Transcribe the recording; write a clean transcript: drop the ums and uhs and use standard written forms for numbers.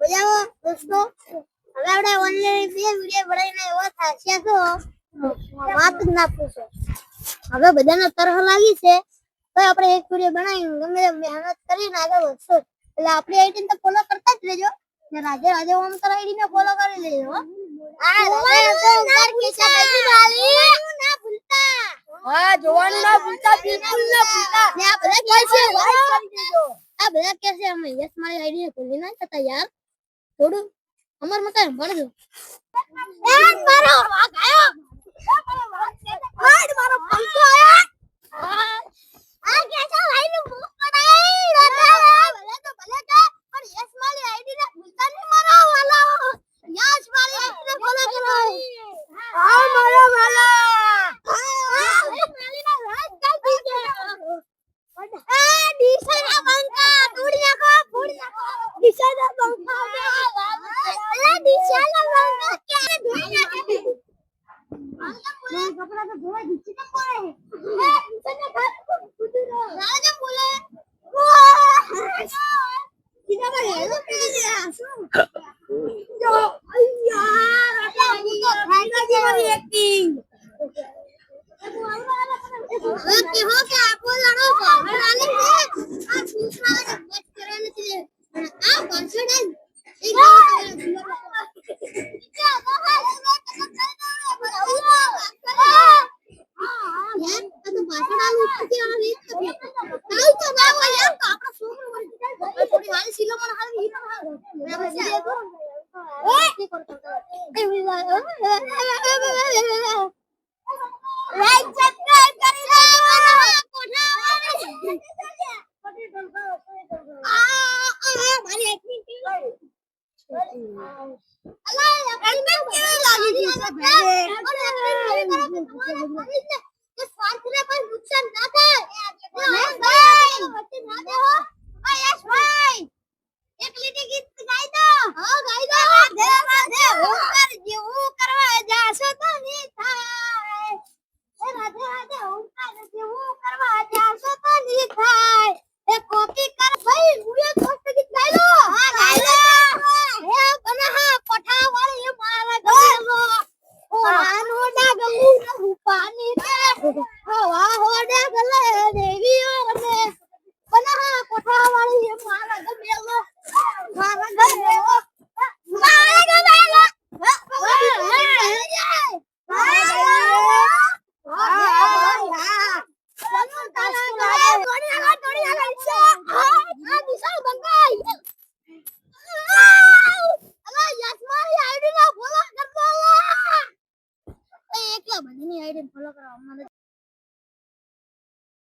બજાવો દોસ્તો, હવે આપણે ઓનલાઈન બે વિડિયો બનાવીને એવો થાક્યા છો વાત જ ના પૂછો. હવે બધાને તરહ લાગી છે તો આપણે એક વિડિયો બનાવીને ગમે તેમ મહેનત કરીને આગળ વધશો. એટલે આપણી આઈડી ને ફોલો કરતા જ રહેજો ને રાજે રાજે ઓમકાર આઈડી ને ફોલો કરી લેજો. હા જોવાનું ના ભૂલતા, બિલકુલ ના ભૂલતા. ને આ બધા કે છે લાઈક કરી દેજો. આ બધા કે છે અમે યસ મારી આઈડી ને ભૂલી ના જતા યાર, થોડું અમાર મકાન ભણજો. એ મારો વાગ આયો, મારો પંખો આયો. આ કે છે લાઈન નું મુખ પડાઈ દાદા ભલે તો ભલે કે પણ યસ મારી આઈડી ને ભૂલતા નહીં મારો વાલો. યસ મારી આઈડી ને ફોલો કરો. આ મારો વાલો મારી ના રાજ કાઢી દે. આ દિશાના બંકા તોડી નાખો, ફોડી નાખો. દિશાના બંકા અલા દિશાના બંકા ક્યારે ધોઈ નાખે. કપડા તો ધોવા દીધી તો પડે. એ દિશાના ઘર કુદરો રાજા બોલે. સીધા પર હેલો કરી દે. શું જો યાર આ હું તો ખાઈ ગઈ મારી એક્ટિંગ. ઓકે હો કે આપો લડો ભરાલે છે. આ પૂછવા ને મત કરને છે. આ ભાષણ એક લાઈક સબસ્ક્રાઇબ કરી દો. મારી એક્ટિંગ કેવી અલા એક્ટિંગ કેવી લાગી છે ભાઈ. કે સ્વાર્થને કોઈ નુકસાન ના થાય. ભાઈ વચ્ચે ના દેહો. ઓ યસ ભાઈ એક લીટી ગીત ગાઈ દો. હા ગાઈ દો. રાધે રાધે ઓમકાર જેવું કરવા જાશો તો ની થાય. એ રાધે રાધે ઓમકાર જેવું કરવા જાશો તો ની થાય. એ કોપી કર ભાઈ મુએ દોસ્ત ગીત ગાઈ લો. હા ગાઈ લો. હે બના પઠા વાળી મારા ગલો. ઓ આનો ડાગલું ન રૂપાની રે. હવા હોડે ગલે દેવી રમે. બના પઠા વાળી મારા ગમેલો. મારા ગમેલો. મારા ગમેલો. એકલા બધાની આઈડી ફોલો કરવા